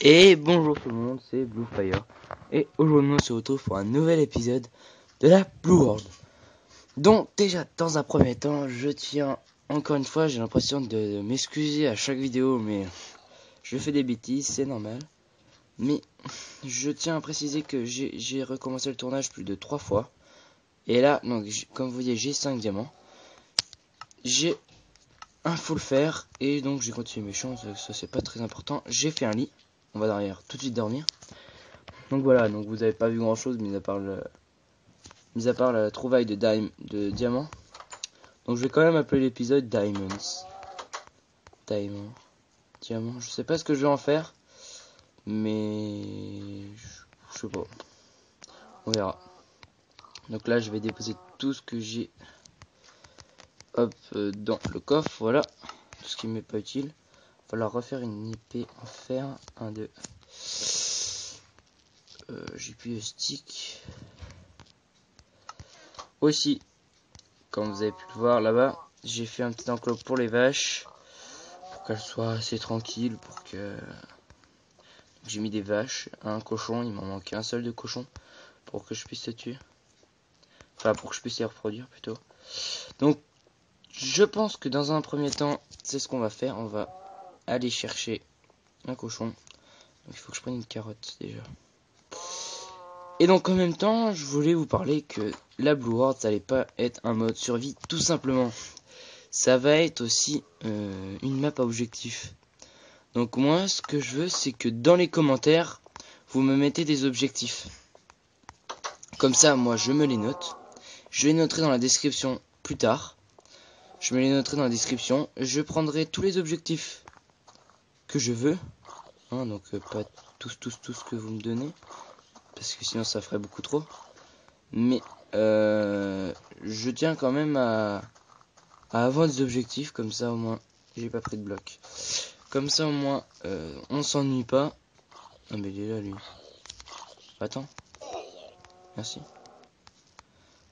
Et bonjour tout le monde, c'est Bluefire. Et aujourd'hui on se retrouve pour un nouvel épisode de la Blue World. Donc déjà dans un premier temps, je tiens encore une fois, j'ai l'impression de m'excuser à chaque vidéo, mais je fais des bêtises, c'est normal. Mais je tiens à préciser que j'ai recommencé le tournage plus de 3 fois. Et là, donc comme vous voyez, j'ai 5 diamants. J'ai un full fer et donc j'ai continué mes chances, ça c'est pas très important. J'ai fait un lit, on va derrière tout de suite dormir. Donc voilà, donc vous avez pas vu grand chose mis à part la trouvaille de diamants. Donc je vais quand même appeler l'épisode Diamonds. Diamant, je sais pas ce que je vais en faire, mais je sais pas. On verra. Donc là je vais déposer tout ce que j'ai dans le coffre, voilà. Tout ce qui m'est pas utile. Il va falloir refaire une épée en fer. 1, 2. J'ai plus de stick. Aussi, comme vous avez pu le voir là-bas, j'ai fait un petit enclos pour les vaches, pour qu'elles soient assez tranquilles, pour que... J'ai mis des vaches, un cochon, il m'en manquait un seul de cochon, pour que je puisse les tuer. Enfin, pour que je puisse les reproduire plutôt. Donc, je pense que dans un premier temps, c'est ce qu'on va faire, on va aller chercher un cochon. Donc, il faut que je prenne une carotte déjà. Et donc en même temps, je voulais vous parler que la Blue World, ça allait pas être un mode survie tout simplement. Ça va être aussi une map à objectif. Donc moi, ce que je veux, c'est que dans les commentaires, vous me mettez des objectifs. Comme ça, moi, je me les note. Je les noterai dans la description plus tard. Je me les noterai dans la description. Je prendrai tous les objectifs que je veux. Hein, donc pas tous que vous me donnez. Parce que sinon ça ferait beaucoup trop. Mais je tiens quand même à avoir des objectifs, comme ça au moins j'ai pas pris de bloc. Comme ça au moins on s'ennuie pas. Ah mais il est là lui. Attends. Merci.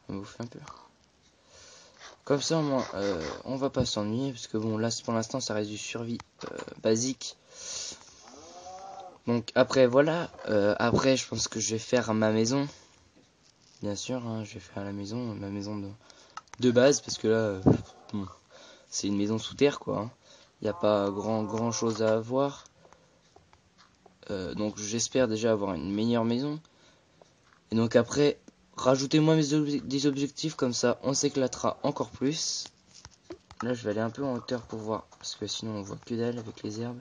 On va vous faire un peu. Comme ça au moins on va pas s'ennuyer. Parce que bon là pour l'instant ça reste du survie basique. Donc après voilà. Après je pense que je vais faire ma maison. Bien sûr hein, je vais faire la maison. Ma maison de base. Parce que là bon, c'est une maison sous terre quoi. Il n'y a pas grand chose à avoir. Donc j'espère déjà avoir une meilleure maison. Et donc après, rajoutez-moi des objectifs, comme ça on s'éclatera encore plus. Là je vais aller un peu en hauteur pour voir, parce que sinon on voit que dalle avec les herbes.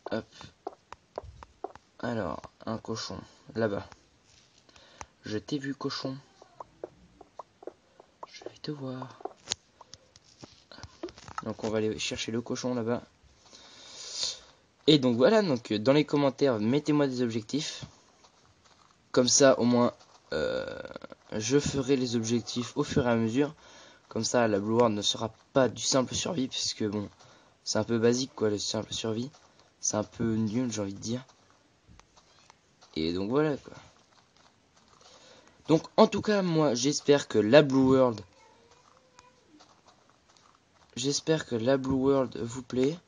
Hop. Alors, un cochon, là-bas. Je t'ai vu cochon. Je vais te voir. Donc on va aller chercher le cochon là-bas. Et donc voilà, donc dans les commentaires, mettez-moi des objectifs. Comme ça, au moins, je ferai les objectifs au fur et à mesure. Comme ça, la Blue World ne sera pas du simple survie, puisque bon, c'est un peu basique, quoi, le simple survie. C'est un peu nul, j'ai envie de dire. Et donc voilà, quoi. Donc, en tout cas, moi, j'espère que la Blue World... vous plaît.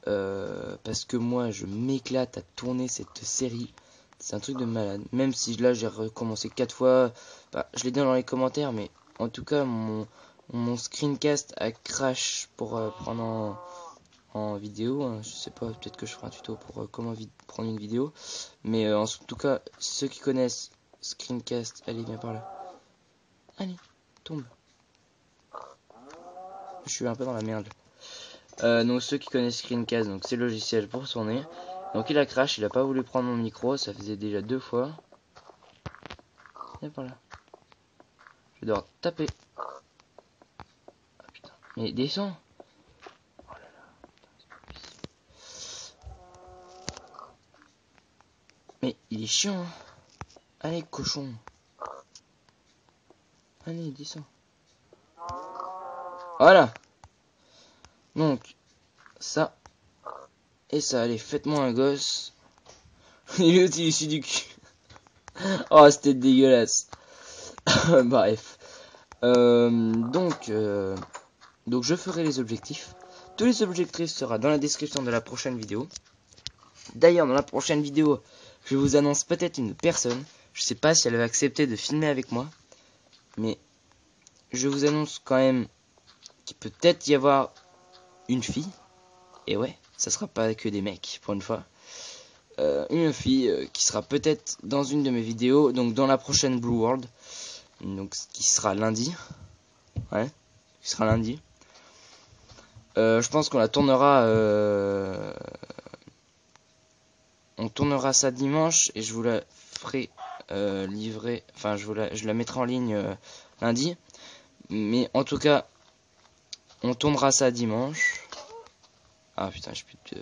Parce que moi, je m'éclate à tourner cette série. C'est un truc de malade. Même si là, j'ai recommencé 4 fois. Bah, je l'ai dit dans les commentaires, mais en tout cas, mon screencast a crash pour prendre en vidéo. Hein. Je sais pas, peut-être que je ferai un tuto pour comment prendre une vidéo. Mais en tout cas, ceux qui connaissent screencast, allez, viens par là. Allez, tombe. Je suis un peu dans la merde. Donc ceux qui connaissent screencast, donc c'est le logiciel pour tourner. Donc il a crash, il a pas voulu prendre mon micro, ça faisait déjà 2 fois. Viens par là. Je vais devoir taper. Ah putain, mais descends. Oh là là. Mais il est chiant. Hein. Allez cochon. Allez descends. Voilà. Donc ça et ça, allez faites-moi un gosse. Il est aussi issu du cul. Oh c'était dégueulasse. Bref. Donc je ferai les objectifs. Tous les objectifs seront dans la description de la prochaine vidéo. D'ailleurs, dans la prochaine vidéo, je vous annonce peut-être une personne. Je sais pas si elle va accepter de filmer avec moi. Mais je vous annonce quand même qu'il peut peut-être y avoir une fille. Et ouais, ça sera pas que des mecs pour une fois. Une fille qui sera peut-être dans une de mes vidéos. Donc dans la prochaine Blue World. Donc qui sera lundi. Ouais, qui sera lundi. Je pense qu'on la tournera. On tournera ça dimanche et je vous la ferai livrer. Enfin, je la mettrai en ligne lundi. Mais en tout cas, on tournera ça dimanche. Ah putain, je peux te...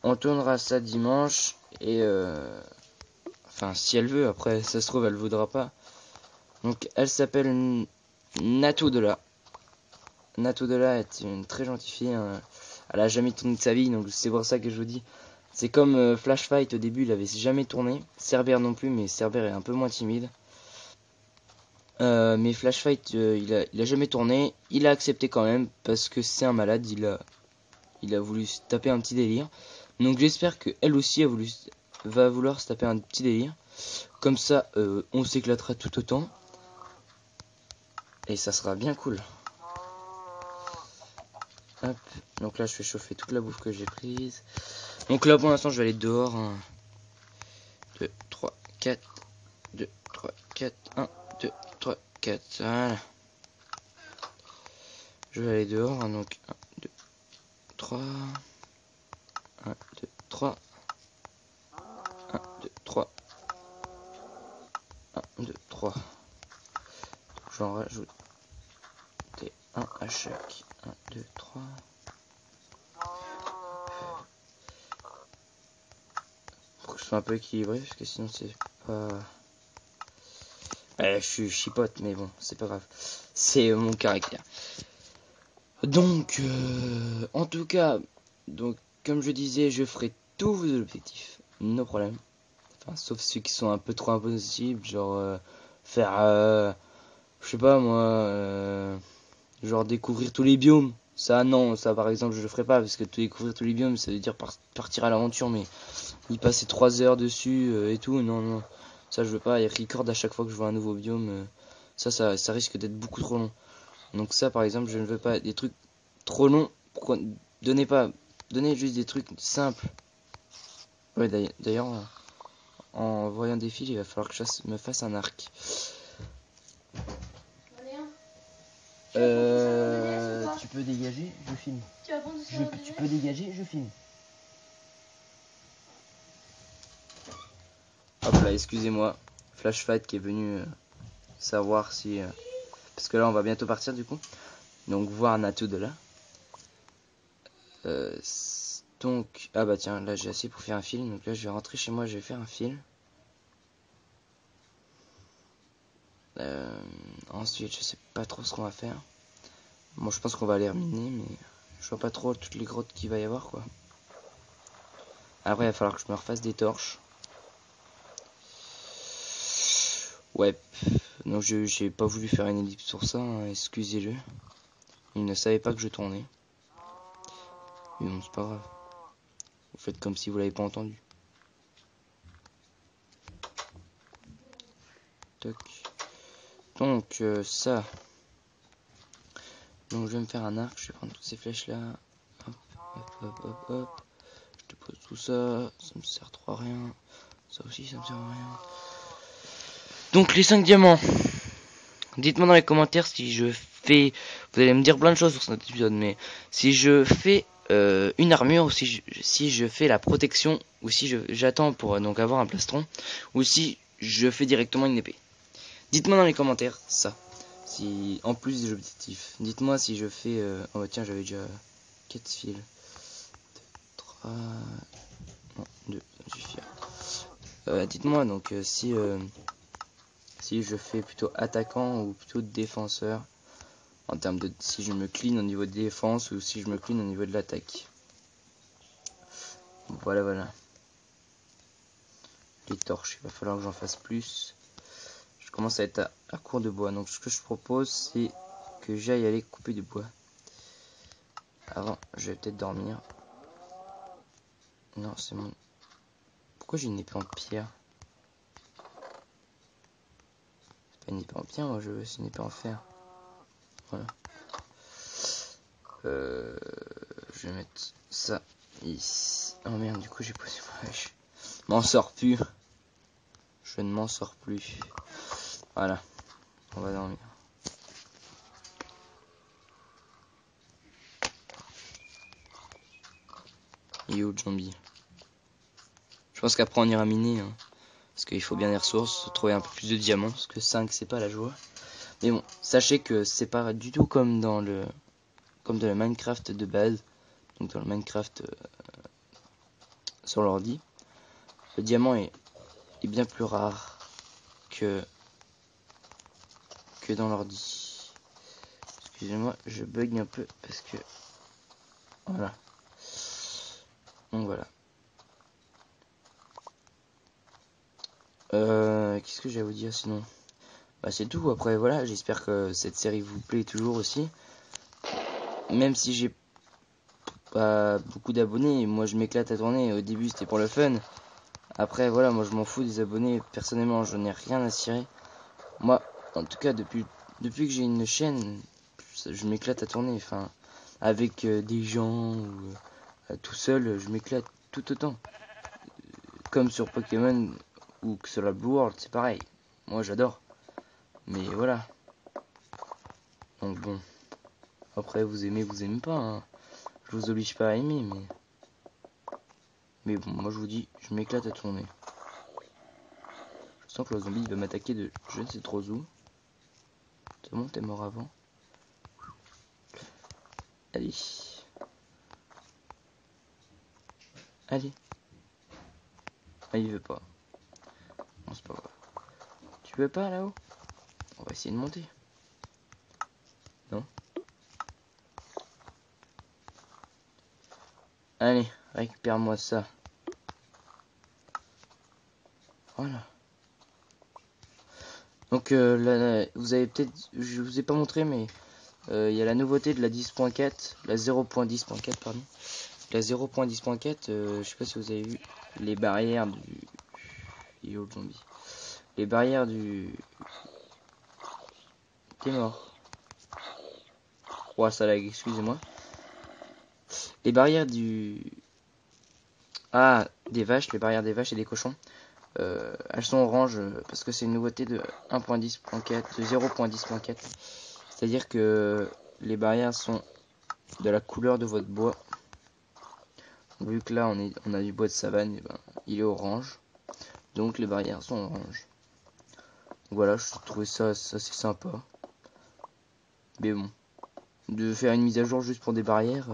On tournera ça dimanche et enfin, si elle veut. Après, ça se trouve, elle voudra pas. Donc, elle s'appelle Natudela. Natudela est une très gentille fille. Hein. Elle a jamais tourné de sa vie, donc c'est pour ça que je vous dis. C'est comme Flash Fight au début, il avait jamais tourné. Cerber non plus, mais Cerber est un peu moins timide. Mais Flash Fight, il a jamais tourné. Il a accepté quand même parce que c'est un malade. Il a voulu se taper un petit délire. Donc j'espère que elle aussi va vouloir se taper un petit délire. Comme ça, on s'éclatera tout autant. Et ça sera bien cool. Hop. Donc là, je fais chauffer toute la bouffe que j'ai prise. Donc là, pour l'instant, je vais aller dehors. 1, 2, 3, 4. 2, 3, 4. 1, 2, 3, 4. Voilà. Je vais aller dehors. Donc 1, 2, 3. 1, 2, 3. 1, 2, 3. 1, 2, 3. J'en rajoute un à chaque. 1, 2, 3. Faut que je sois un peu équilibré parce que sinon c'est pas... je suis chipote mais bon, c'est pas grave. C'est mon caractère. Donc, en tout cas, donc comme je disais, je ferai tous vos objectifs. No problème. Enfin, sauf ceux qui sont un peu trop impossibles, genre faire, je sais pas moi, genre découvrir tous les biomes. Ça non, ça par exemple je le ferai pas parce que découvrir tous les biomes ça veut dire partir à l'aventure, mais y passer 3 heures dessus et tout, non non, ça je veux pas. Et record à chaque fois que je vois un nouveau biome, ça risque d'être beaucoup trop long. Donc ça par exemple je ne veux pas des trucs trop longs. Pourquoi donnez juste des trucs simples. Ouais d'ailleurs en voyant des fils il va falloir que je me fasse un arc. Tu peux dégager, je filme. Tu peux dégager, je filme. Hop là, excusez-moi. Flash Fight qui est venu savoir si... parce que là, on va bientôt partir du coup. Donc, voir Natou de là. Donc, ah bah tiens, là j'ai assez pour faire un fil. Donc là, je vais rentrer chez moi, je vais faire un fil. Ensuite, je sais pas trop ce qu'on va faire. Moi, je pense qu'on va aller miner, mais je vois pas trop toutes les grottes qu'il va y avoir, quoi. Après, il va falloir que je me refasse des torches. Ouais, donc j'ai pas voulu faire une ellipse sur ça, hein, excusez-le. Il ne savait pas que je tournais. Mais bon, c'est pas grave. Vous faites comme si vous l'avez pas entendu. Toc. Donc, ça. Donc, je vais me faire un arc. Je vais prendre toutes ces flèches là. Hop, hop, hop, hop, hop. Je dépose tout ça. Ça me sert trop à rien. Ça aussi, ça me sert à rien. Donc, les 5 diamants. Dites-moi dans les commentaires si je fais... Vous allez me dire plein de choses sur cet épisode, mais si je fais une armure, ou si je fais la protection, ou si j'attends pour donc avoir un plastron, ou si je fais directement une épée. Dites-moi dans les commentaires ça. Si en plus des objectifs, dites-moi si je fais... oh tiens, j'avais déjà 4 fils. 2, 3... Non, 2, ça suffit. Dites-moi donc si je fais plutôt attaquant ou plutôt défenseur. En termes de si je me clean au niveau de défense ou si je me clean au niveau de l'attaque. Voilà. Les torches, il va falloir que j'en fasse plus. Je commence à être à court de bois. Donc ce que je propose c'est que j'aille aller couper du bois. Avant, je vais peut-être dormir. Non, c'est mon... Pourquoi j'ai une épée en pierre? C'est pas une épée en pierre, moi je veux, c'est une épée en fer. Voilà. Je vais mettre ça ici. Oh merde, du coup j'ai posé ma hache. M'en sors plus. Je ne m'en sors plus. Voilà. On va dormir. Il est où le zombie? Je pense qu'après on ira miner. Hein, parce qu'il faut bien des ressources. Trouver un peu plus de diamants. Parce que 5 c'est pas la joie. Mais bon, sachez que c'est pas du tout comme dans le Minecraft de base. Donc dans le Minecraft sur l'ordi. Le diamant est bien plus rare que dans l'ordi. Excusez-moi, je bug un peu parce que voilà. Donc voilà. Qu'est-ce que j'ai à vous dire sinon? Bah c'est tout. Après voilà, j'espère que cette série vous plaît toujours aussi. Même si j'ai pas beaucoup d'abonnés, moi je m'éclate à tourner. Au début c'était pour le fun. Après voilà, moi je m'en fous des abonnés. Personnellement, je n'ai rien à cirer. Moi, en tout cas depuis que j'ai une chaîne, je m'éclate à tourner. Enfin, avec des gens ou tout seul, je m'éclate tout autant. Comme sur Pokémon ou que sur la Blue World, c'est pareil. Moi j'adore. Mais voilà. Donc bon. Après vous aimez pas. Hein. Je vous oblige pas à aimer, mais bon, moi je vous dis, je m'éclate à tourner. Je sens que le zombie il va m'attaquer de je ne sais trop où. C'est bon, t'es mort avant. Allez. Allez. Ah, il veut pas. Non, c'est pas grave. Tu veux pas là-haut? On va essayer de monter. Non? Allez, récupère-moi ça. Voilà. Donc là, vous avez peut-être, je vous ai pas montré, mais il y a la nouveauté de la 10.4, la 0.10.4 pardon. La 0.10.4, je sais pas si vous avez vu les barrières du... Il est où le zombie? Les barrières du... T'es mort. Oh, ça lag, excusez-moi. Les barrières du... Ah, des vaches, les barrières des vaches et des cochons. Elles sont oranges parce que c'est une nouveauté de 1.10.4, de 0.10.4. C'est-à-dire que les barrières sont de la couleur de votre bois. Vu que là on a du bois de savane, et ben, il est orange. Donc les barrières sont oranges. Voilà, je trouvais ça assez sympa. Mais bon, de faire une mise à jour juste pour des barrières,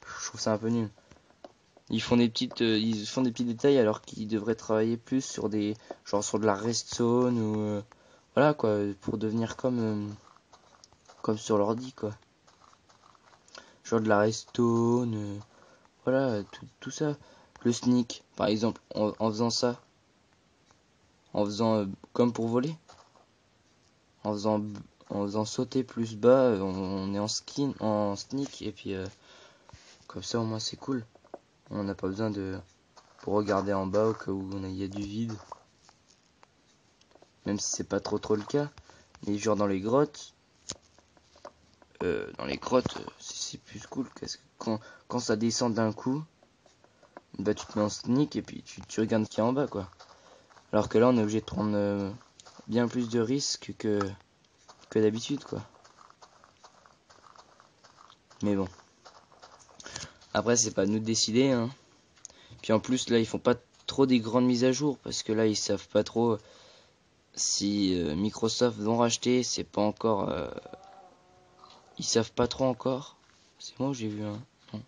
je trouve ça un peu nul. Ils font des petits détails alors qu'ils devraient travailler plus sur genre sur de la redstone ou voilà quoi, pour devenir comme sur l'ordi quoi. Genre de la redstone, voilà, tout ça. Le sneak, par exemple, en faisant ça, en faisant comme pour voler, en faisant sauter plus bas, on est en sneak et puis comme ça au moins c'est cool. On n'a pas besoin pour regarder en bas au cas où il y a du vide. Même si c'est pas trop le cas. Mais genre dans les grottes, c'est plus cool parce que quand ça descend d'un coup, bah tu te mets en sneak et puis tu regardes ce qu'il y a en bas quoi. Alors que là on est obligé de prendre bien plus de risques que d'habitude quoi. Mais bon. Après c'est pas à nous de décider hein. Puis en plus là ils font pas trop des grandes mises à jour parce que là ils savent pas trop si Microsoft vont racheter, c'est pas encore ils savent pas trop encore. C'est moi où j'ai vu un non.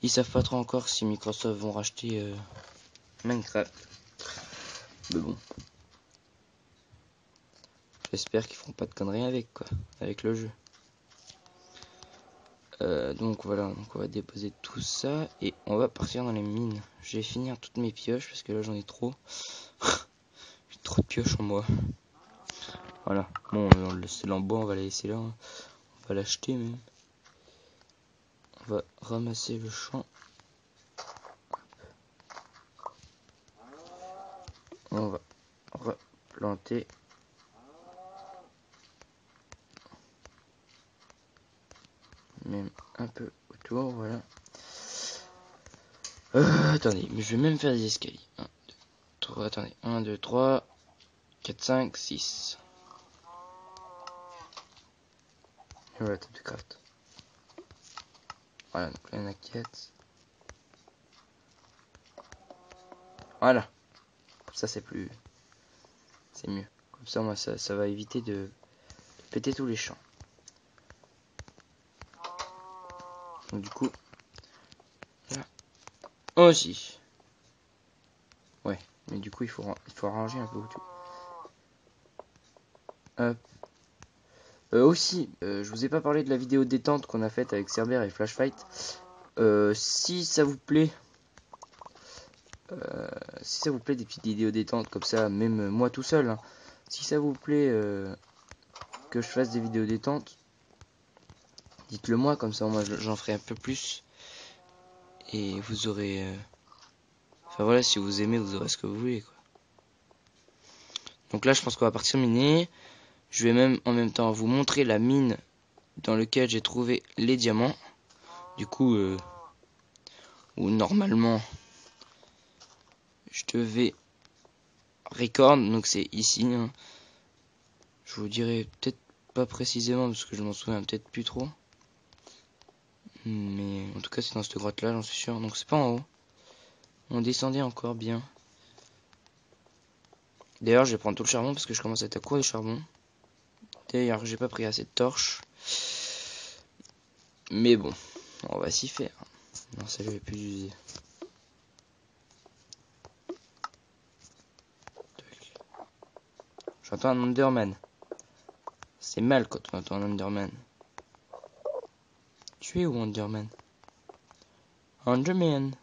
Ils savent pas trop encore si Microsoft vont racheter Minecraft. Mais bon. J'espère qu'ils feront pas de conneries avec quoi, avec le jeu. Donc voilà, donc on va déposer tout ça et on va partir dans les mines. Je vais finir toutes mes pioches parce que là j'en ai trop. J'ai trop de pioches en moi. Voilà. Bon, on va laisser en bois, on va la laisser là. Hein. On va l'acheter même. On va ramasser le champ. On va replanter. Même un peu autour, voilà. Attendez, mais je vais même faire des escaliers. 1, 2, 3, attendez. 1, 2, 3, 4, 5, 6. Et voilà, top de craft. Voilà, donc là, il y en a 4. Voilà. Ça, c'est plus... C'est mieux. Comme ça, moi, ça va éviter de péter tous les champs. Donc, du coup... Là aussi. Ouais, mais du coup, il faut arranger un peu tout. Hop. Aussi, je vous ai pas parlé de la vidéo détente qu'on a faite avec Cerber et Flashfight. Si ça vous plaît... si ça vous plaît des petites vidéos détente comme ça, même moi tout seul, hein, si ça vous plaît que je fasse des vidéos détente, dites-le moi, comme ça moi j'en ferai un peu plus. Et vous aurez... Enfin voilà, si vous aimez, vous aurez ce que vous voulez, quoi. Donc là, je pense qu'on va partir miner. Je vais même en même temps vous montrer la mine dans laquelle j'ai trouvé les diamants. Du coup, où normalement, je devais record, donc c'est ici. Hein. Je vous dirai peut-être pas précisément parce que je m'en souviens peut-être plus trop. Mais en tout cas, c'est dans cette grotte là, j'en suis sûr. Donc c'est pas en haut. On descendait encore bien. D'ailleurs, je vais prendre tout le charbon parce que je commence à être à court de charbon. D'ailleurs, j'ai pas pris assez de torches. Mais bon, on va s'y faire. Non, ça je vais plus user. J'entends un Enderman. C'est mal quand on entend un Enderman. Tu es où, Enderman? Enderman.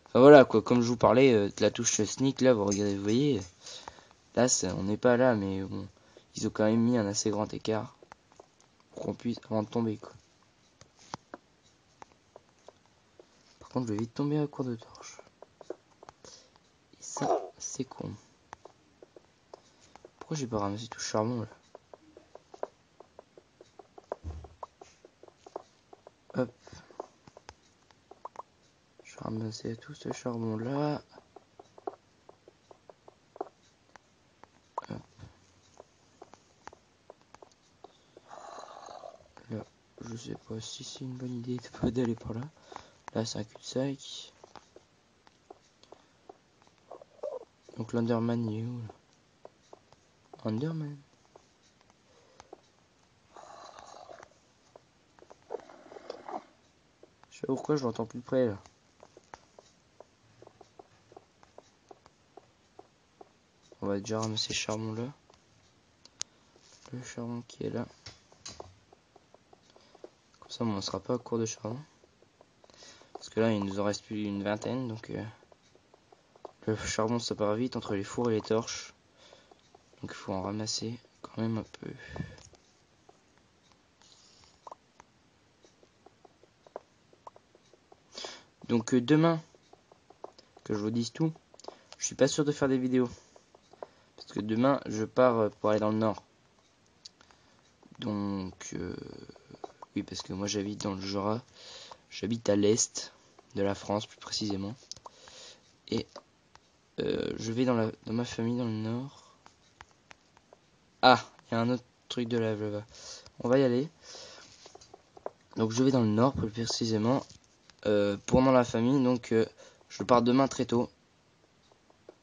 Enfin, voilà quoi, comme je vous parlais de la touche sneak là, vous regardez, vous voyez. Là, on n'est pas là, mais bon, ils ont quand même mis un assez grand écart pour qu'on puisse avant de tomber quoi. Par contre, je vais vite tomber à court de torche. Et ça, c'est con. Pourquoi j'ai pas ramassé tout le charbon là? Hop. Je vais ramasser tout ce charbon là. Hop. Là, je sais pas si c'est une bonne idée d'aller par là. Là, c'est un cul-de-sac. Donc l'Enderman, il est où là? Enderman. Je sais pas pourquoi je l'entends plus près là. On va déjà ramasser le charbon là. Le charbon qui est là. Comme ça, on ne sera pas à court de charbon. Parce que là, il nous en reste plus une vingtaine. Donc le charbon, ça part vite entre les fours et les torches. Donc il faut en ramasser quand même un peu. Donc demain, que je vous dise tout, je suis pas sûr de faire des vidéos. Parce que demain, je pars pour aller dans le nord. Donc, oui, parce que moi j'habite dans le Jura. J'habite à l'est de la France, plus précisément. Et je vais dans ma famille dans le nord. Ah, il y a un autre truc de lave là-bas. On va y aller. Donc je vais dans le nord, plus précisément. Pour dans la famille, donc je pars demain très tôt.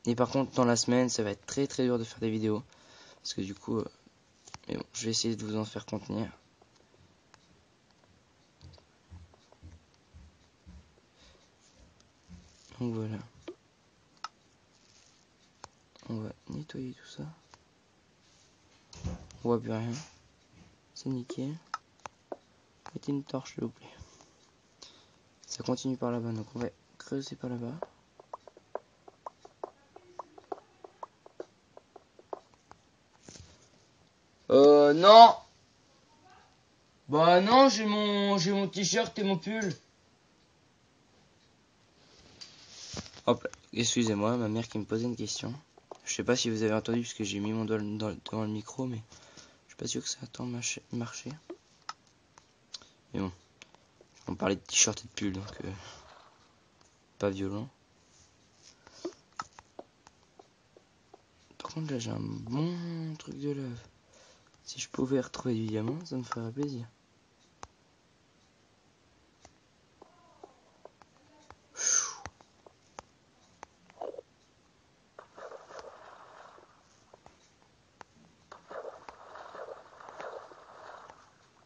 Et par contre, dans la semaine, ça va être très très dur de faire des vidéos. Parce que du coup, mais bon, je vais essayer de vous en faire contenir. Donc voilà. On va nettoyer tout ça. On voit plus rien. C'est nickel. Mettez une torche s'il vous plaît. Ça continue par là-bas, donc on va creuser par là-bas. Non. Bah non, j'ai mon t-shirt et mon pull. Hop, excusez-moi, ma mère qui me posait une question. Je sais pas si vous avez entendu parce que j'ai mis mon doigt devant le micro, mais je suis pas sûr que ça a tant marché. Mais bon, on parlait de t-shirt et de pull, donc pas violent. Par contre là j'ai un bon truc de lave. Si je pouvais retrouver du diamant, ça me ferait plaisir.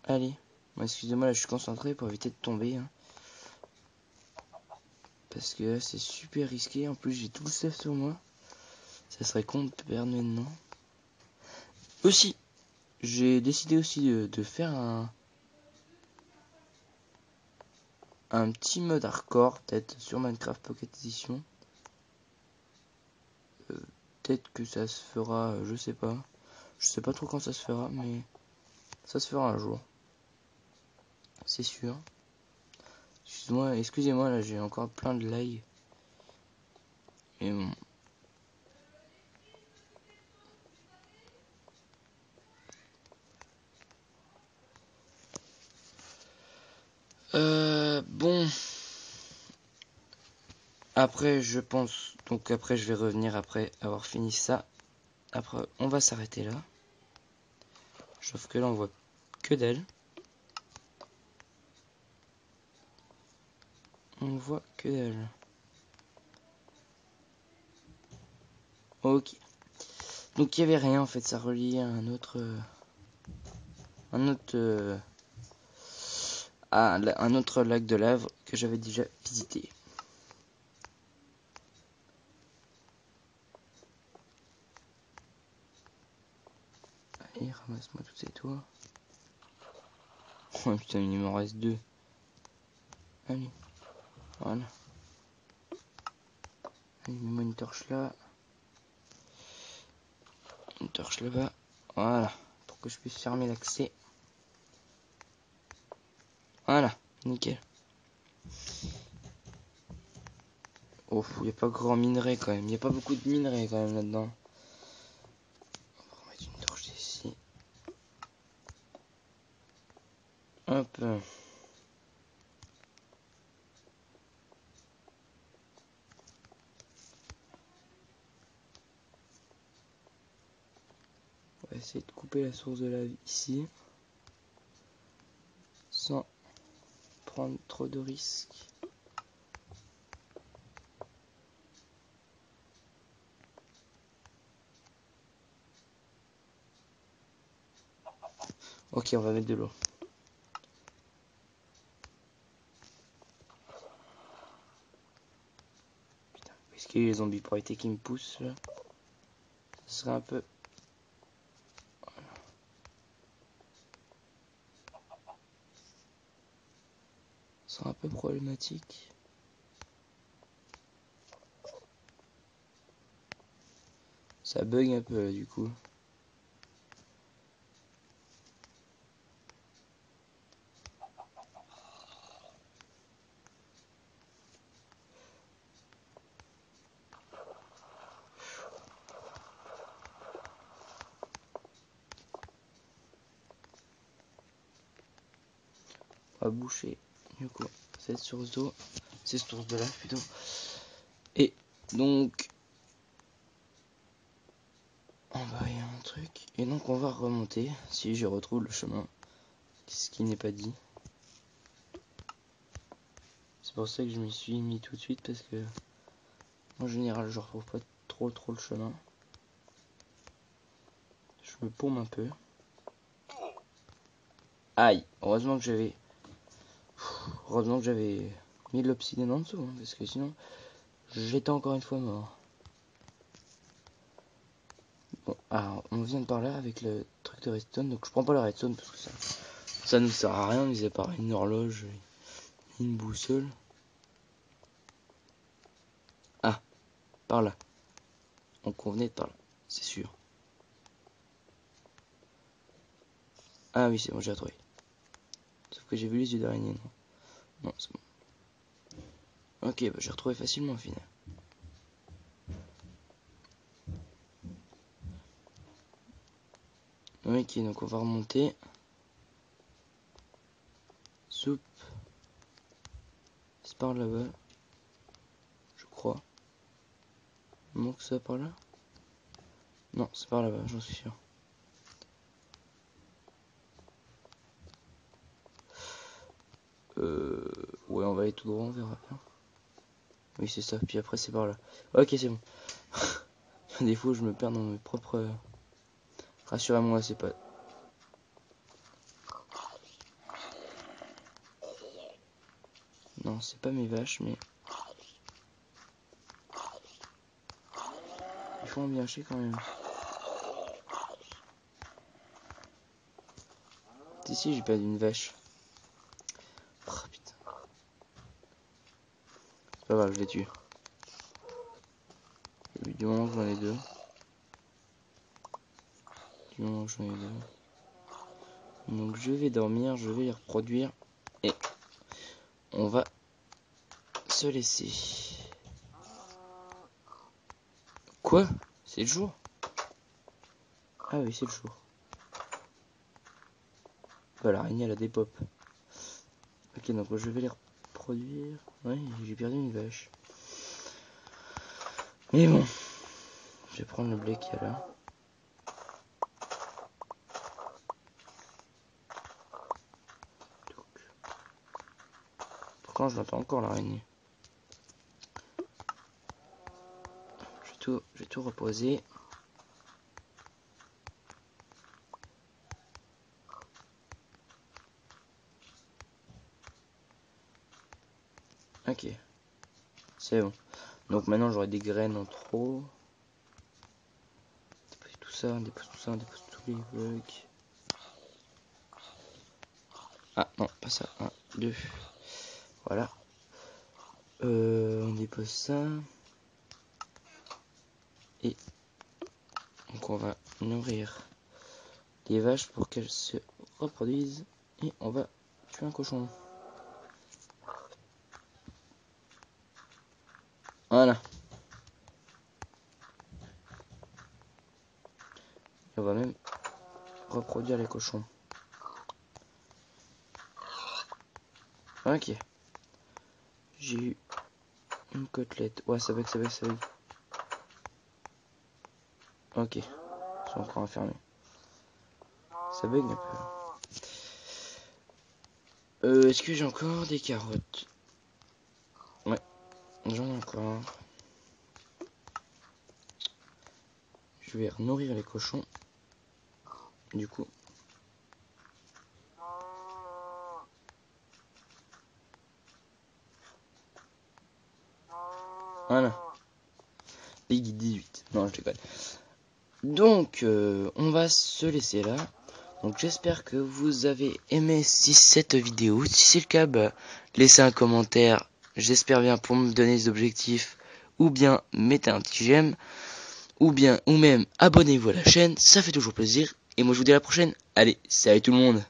Allez, bon, excusez-moi, là je suis concentré pour éviter de tomber. Hein. Parce que là c'est super risqué, en plus j'ai tout le stuff sur moi. Ça serait con de perdre maintenant. Aussi, j'ai décidé aussi de faire un petit mode hardcore, peut-être sur Minecraft Pocket Edition. Peut-être que ça se fera, je sais pas. Je sais pas trop quand ça se fera, mais ça se fera un jour. C'est sûr. Excusez-moi, là j'ai encore plein de lag. Mais bon. Bon. Après, je pense. Donc après, je vais revenir après avoir fini ça. Après, on va s'arrêter là. Sauf que là, on voit que dalle. On voit que dalle. Ok. Donc il y avait rien en fait, ça reliait à un autre à un autre lac de lave que j'avais déjà visité. Allez, ramasse-moi tous ces toits. Oh putain, il m'en reste 2. Allez, voilà. Allez, mets-moi une torche là. Une torche là-bas. Voilà, pour que je puisse fermer l'accès. Voilà, nickel. Oh, il n'y a pas grand minerai quand même. Il n'y a pas beaucoup de minerai quand même là-dedans. On va remettre une torche ici. Hop. On va essayer de couper la source de lave ici. Sans prendre trop de risques. Ok, on va mettre de l'eau. Putain, est-ce qu'il y a les zombies pour arrêter qui me poussent là? Ce serait un peu... Voilà. Ce serait un peu problématique. Ça bug un peu là du coup. On va boucher du coup cette source d'eau. Cette source de lave plutôt. Et donc... En bas il y a un truc. Et donc on va remonter si je retrouve le chemin. Ce qui n'est pas dit. C'est pour ça que je m'y suis mis tout de suite parce que en général je retrouve pas trop le chemin. Je me paume un peu. Aïe, heureusement que j'avais mis de l'obsidienne en dessous, hein, parce que sinon j'étais encore une fois mort. Bon, alors on vient de par là avec le truc de redstone, donc je prends pas la redstone parce que ça nous sert à rien, mis à part une horloge et une boussole. Ah, par là. Donc on venait de par là, c'est sûr. Ah oui, c'est bon, j'ai retrouvé. Sauf que j'ai vu les yeux d'araignée, non? Non, c'est bon. Ok, bah j'ai retrouvé facilement au final. Ok, donc on va remonter. Soupe. C'est par là-bas. Je crois. Il manque ça par là? Non, c'est par là-bas, j'en suis sûr. Ouais, on va aller tout droit, on verra bien. Oui, c'est ça. Puis après, c'est par là. Ok, c'est bon. Des fois, je me perds dans mes propres... Rassurez-moi, c'est pas... Non, c'est pas mes vaches, mais... Il faut en bien chier quand même. Si, j'ai perdu une vache. Oh, putain. C'est pas grave, je l'ai tué. Du moment que j'en ai deux. Du moment que j'en ai deux. Donc je vais dormir, je vais les reproduire. Et on va se laisser. Quoi? C'est le jour? Ah oui, c'est le jour. Bah, l'araignée, elle a des pop. Ok, donc je vais les reproduire. Ouais, j'ai perdu une vache. Mais bon. Je vais prendre le blé qu'il y a là. Pourquoi je l'entends encore l'araignée? Je vais tout reposer. Ok. C'est bon. Donc maintenant j'aurai des graines en trop. Dépose tout ça, dépose tout ça, dépose tous les blocs. Ah non, pas ça. 1, 2. Voilà. On dépose ça. Et donc on va nourrir les vaches pour qu'elles se reproduisent. Et on va tuer un cochon. Voilà. Et on va même reproduire les cochons. Ok. J'ai eu une côtelette. Ouais, ça bug, ça bug, ça bug. Ok. Ils sont encore enfermés. Ça bug un peu. Est-ce que j'ai encore des carottes? Ouais, j'en ai encore. Je vais nourrir les cochons. Du coup. Voilà. Big 18. Non, je déconne. Donc, on va se laisser là. Donc, j'espère que vous avez aimé cette vidéo. Si c'est le cas, bah, laissez un commentaire. J'espère bien pour me donner des objectifs. Ou bien, mettez un petit j'aime. Ou même, abonnez-vous à la chaîne. Ça fait toujours plaisir. Et moi, je vous dis à la prochaine. Allez, salut tout le monde.